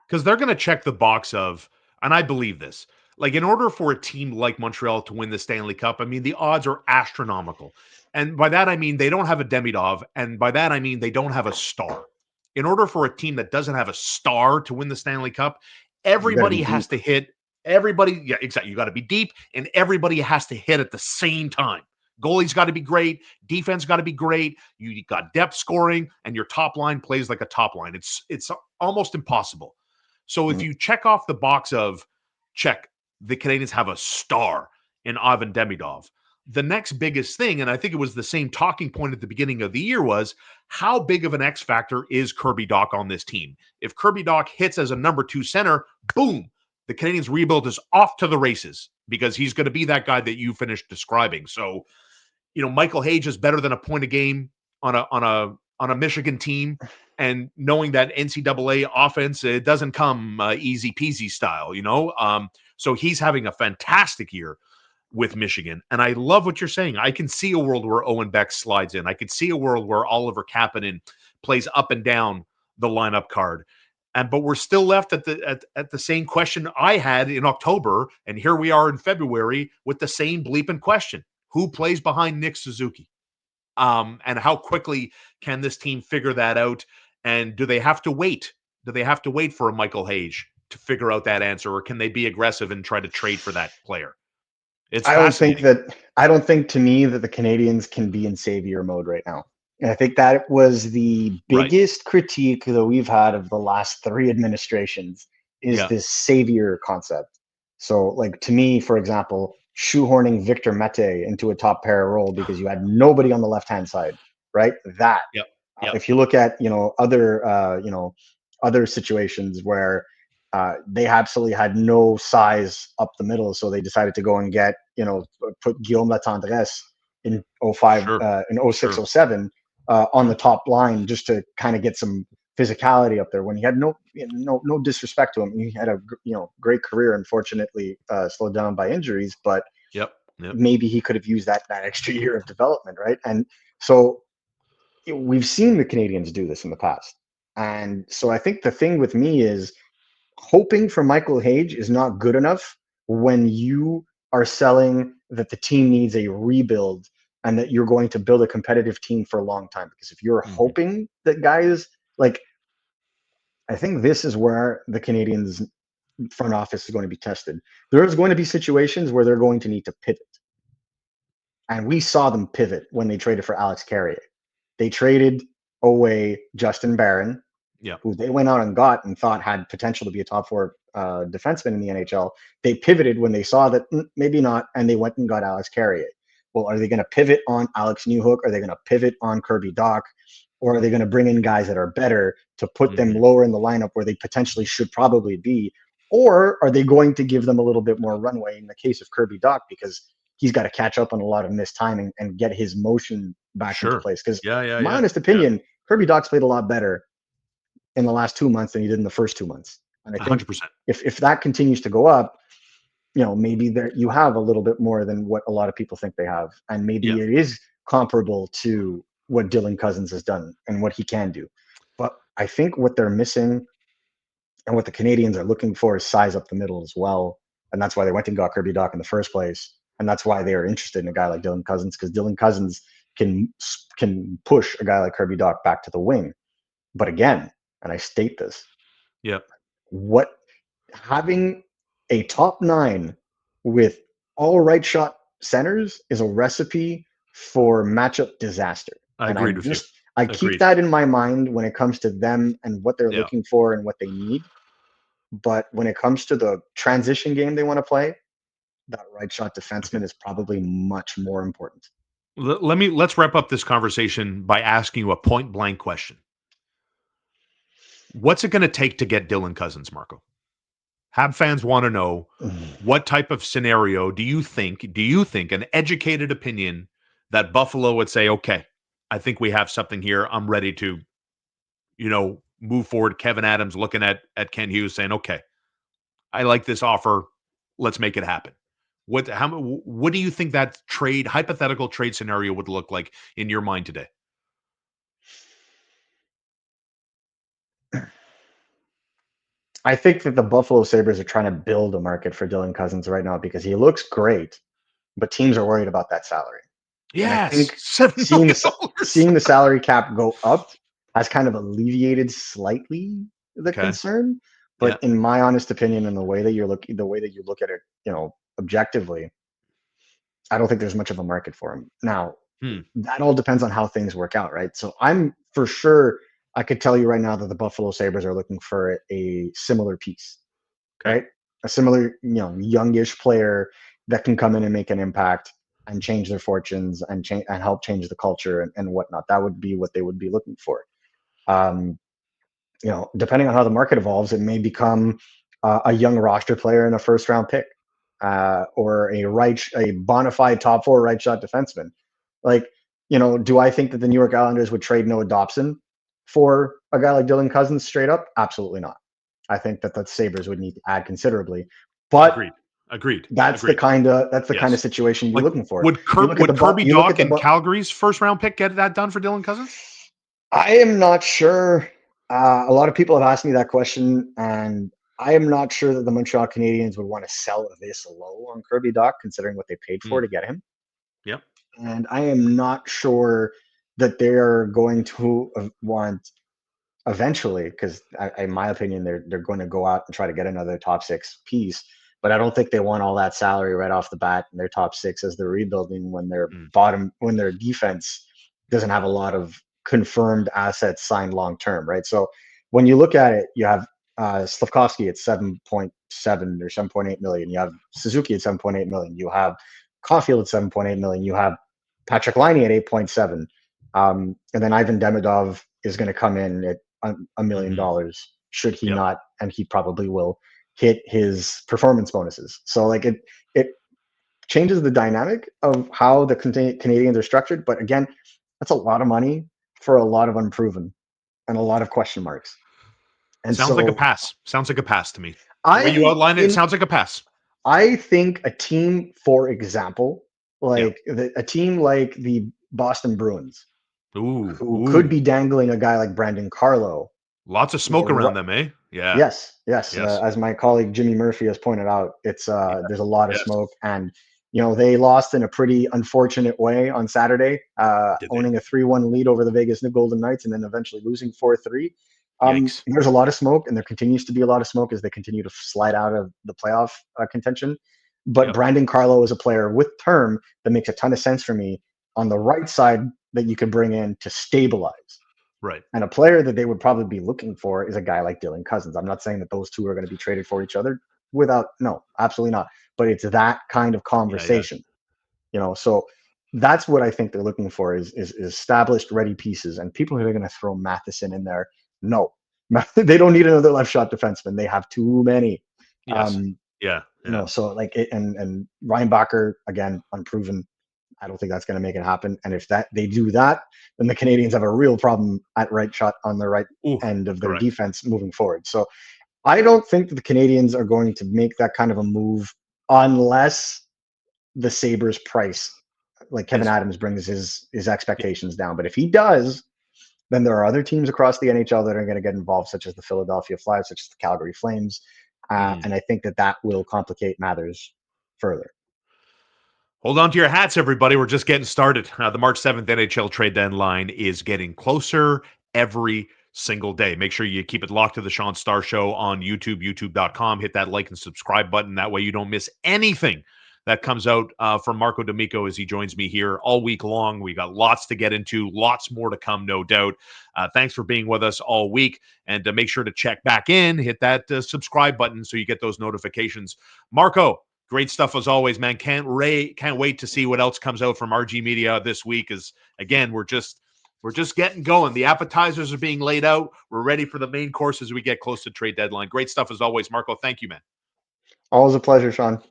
because they're going to check the box of, and I believe this, like in order for a team like Montreal to win the Stanley Cup, I mean, the odds are astronomical. And by that, I mean, they don't have a Demidov. And by that, I mean, they don't have a star. In order for a team that doesn't have a star to win the Stanley Cup, You got to be everybody has deep. to hit. Everybody, yeah, exactly. You got to be deep, and everybody has to hit at the same time. Goalie's got to be great. Defense got to be great. You got depth scoring, and your top line plays like a top line. It's almost impossible. So if Mm. you check off the box of check, the Canadians have a star in Ivan Demidov. The next biggest thing, and I think it was the same talking point at the beginning of the year, was how big of an X factor is Kirby Dach on this team? If Kirby Dach hits as a number 2 center, boom, the Canadians rebuild is off to the races because he's going to be that guy that you finished describing. So, Michael Hage is better than a point a game on a Michigan team, and knowing that NCAA offense, it doesn't come easy peasy style, so he's having a fantastic year with Michigan. And I love what you're saying. I can see a world where Owen Beck slides in. I could see a world where Oliver Kapanen plays up and down the lineup card. But we're still left at the same question I had in October, and here we are in February with the same bleeping question: who plays behind Nick Suzuki? And how quickly can this team figure that out? And do they have to wait? Do they have to wait for a Michael Hage to figure out that answer, or can they be aggressive and try to trade for that player? It's fascinating. I don't think to me that the Canadians can be in savior mode right now. And I think that was the Right. biggest critique that we've had of the last 3 administrations is Yeah. this savior concept. So, like to me, for example, shoehorning Victor Mete into a top pair role because you had nobody on the left hand side, right? That Yep. Yep. if you look at other situations where they absolutely had no size up the middle, so they decided to go and get put Guillaume Latendresse in 05 Sure. in 06 Sure. 07 on the top line just to kind of get some physicality up there when he had no disrespect to him. He had a great career, unfortunately slowed down by injuries, but Yep. Yep. maybe he could have used that extra year of development, right? And so we've seen the Canadians do this in the past. And so I think the thing with me is hoping for Michael Hage is not good enough when you are selling that the team needs a rebuild and that you're going to build a competitive team for a long time. Because if you're Mm-hmm. hoping that guys like, I think this is where the Canadians front office is going to be tested. There's going to be situations where they're going to need to pivot. And we saw them pivot when they traded for Alex Carrier. They traded away Justin Barron, Yeah. who they went out and got and thought had potential to be a top 4 defenseman in the NHL. They pivoted when they saw that maybe not, and they went and got Alex Carrier. Well, are they going to pivot on Alex Newhook? Are they going to pivot on Kirby Dach? Or are they going to bring in guys that are better to put them Mm-hmm. lower in the lineup where they potentially should probably be? Or are they going to give them a little bit more runway in the case of Kirby Dach because he's got to catch up on a lot of missed timing and get his motion back into Sure. place? Because Yeah. Yeah. my Yeah. honest Yeah. opinion, Kirby Dach's played a lot better in the last 2 months than he did in the first 2 months. And I think 100%. if that continues to go up, maybe there you have a little bit more than what a lot of people think they have, and Yeah. maybe it is comparable to what Dylan Cousins has done and what he can do. But I think what they're missing and what the Canadians are looking for is size up the middle as well, and that's why they went and got Kirby Dach in the first place, and that's why they are interested in a guy like Dylan Cousins because Dylan Cousins can push a guy like Kirby Dach back to the wing. But again, and I state this, Yeah. what having a top 9 with all right shot centers is a recipe for matchup disaster. I And agreed with you. I keep Agreed. that in my mind when it comes to them and what they're Yeah. looking for and what they need. But when it comes to the transition game they want to play, that right shot Okay. defenseman is probably much more important. Let's wrap up this conversation by asking you a point blank question. What's it going to take to get Dylan Cousins, Marco? Hab fans want to know what type of scenario do you think an educated opinion that Buffalo would say, okay, I think we have something here. I'm ready to, move forward. Kevin Adams looking at Ken Hughes saying, okay, I like this offer. Let's make it happen. What do you think that hypothetical trade scenario would look like in your mind today? I think that the Buffalo Sabres are trying to build a market for Dylan Cousins right now because he looks great, but teams are worried about that salary. And I Yes, think $7 seeing million. the seeing the salary cap go up has kind of alleviated slightly the Okay. concern. Yeah. But in my honest opinion, and the way that you look at it, objectively, I don't think there's much of a market for him. Now, Hmm. that all depends on how things work out, right? So I'm for sure I could tell you right now that the Buffalo Sabres are looking for a similar piece, Okay. right? A similar, youngish player that can come in and make an impact and change their fortunes and change and help change the culture and whatnot. That would be what they would be looking for. Um, Depending on how the market evolves, it may become a young roster player and a first round pick, or a bona fide top four right shot defenseman. Like, do I think that the New York Islanders would trade Noah Dobson for a guy like Dylan Cousins straight up? Absolutely not. I think that the Sabres would need to add considerably, but Agreed. Agreed. that's the Agreed. kind of Yes. situation you'd be Like, looking for. would You look at the Kirby you look at Dach the and Calgary's first round pick get that done for Dylan Cousins? I am not sure. A lot of people have asked me that question, and I am not sure that the Montreal Canadiens would want to sell this low on Kirby Dach, considering what they paid for Hmm. to get him. Yep. And I am not sure that they are going to want eventually, because in my opinion, they're going to go out and try to get another top six piece. But I don't think they want all that salary right off the bat in their top six as they're rebuilding Hmm. when their defense doesn't have a lot of confirmed assets signed long term, right? So when you look at it, you have Slavkovsky at 7.7 or 7.8 million. You have Suzuki at 7.8 million. You have Caulfield at 7.8 million. You have Patrick Laine at 8.7. And then Ivan Demidov is going to come in at $1 million Mm-hmm. should he Yep. not, and he probably will hit his performance bonuses. So like it changes the dynamic of how the Canadians are structured. But again, that's a lot of money for a lot of unproven and a lot of question marks. And Sounds like a so pass. Sounds like a pass to me. The way you I outline it, it in sounds like a pass. I think a team, for example, Yeah. a team like the Boston Bruins, Ooh. who could Ooh. be dangling a guy like Brandon Carlo. Lots of You know, smoke around them, eh? Yeah. Yes, yes. Yes. As my colleague Jimmy Murphy has pointed out, it's Yeah. there's a lot of Yes. smoke, and they lost in a pretty unfortunate way on Saturday, Did they? owning a 3-1 lead over the Vegas Golden Knights, and then eventually losing 4-3. Yikes. There's a lot of smoke, and there continues to be a lot of smoke as they continue to slide out of the playoff contention. But Yep. Brandon Carlo is a player with term that makes a ton of sense for me on the right side that you can bring in to stabilize. Right. And a player that they would probably be looking for is a guy like Dylan Cousins. I'm not saying that those two are going to be traded for each other no, absolutely not. But it's that kind of Yeah. Yeah. conversation, So that's what I think they're looking for is established, ready pieces, and people who are going to throw Matheson in there. No, they don't need another left shot defenseman. They have too many. Yes. Um, Yeah. Yeah. so like it, and Ryan Bacher again unproven. I don't think that's going to make it happen. And if that they do that, then the Canadians have a real problem at right shot on the right Ooh. end of their Correct. defense moving forward. So I don't think that the Canadians are going to make that kind of a move unless the Sabres price, like Kevin Is Adams, brings his expectations down. But if he does, then there are other teams across the NHL that are going to get involved, such as the Philadelphia Flyers, such as the Calgary Flames, mm. and I think that will complicate matters further. Hold on to your hats, everybody. We're just getting started. The March 7th NHL trade deadline is getting closer every single day. Make sure you keep it locked to the Shaun Starr Show on YouTube, youtube.com. Hit that like and subscribe button. That way you don't miss anything that comes out from Marco D'Amico as he joins me here all week long. We got lots to get into, lots more to come, no doubt. Thanks for being with us all week. And make sure to check back in, hit that subscribe button so you get those notifications. Marco, great stuff as always, man. Can't wait to see what else comes out from RG Media this week. As again, we're just getting going. The appetizers are being laid out. We're ready for the main course as we get close to trade deadline. Great stuff as always, Marco. Thank you, man. Always a pleasure, Shaun.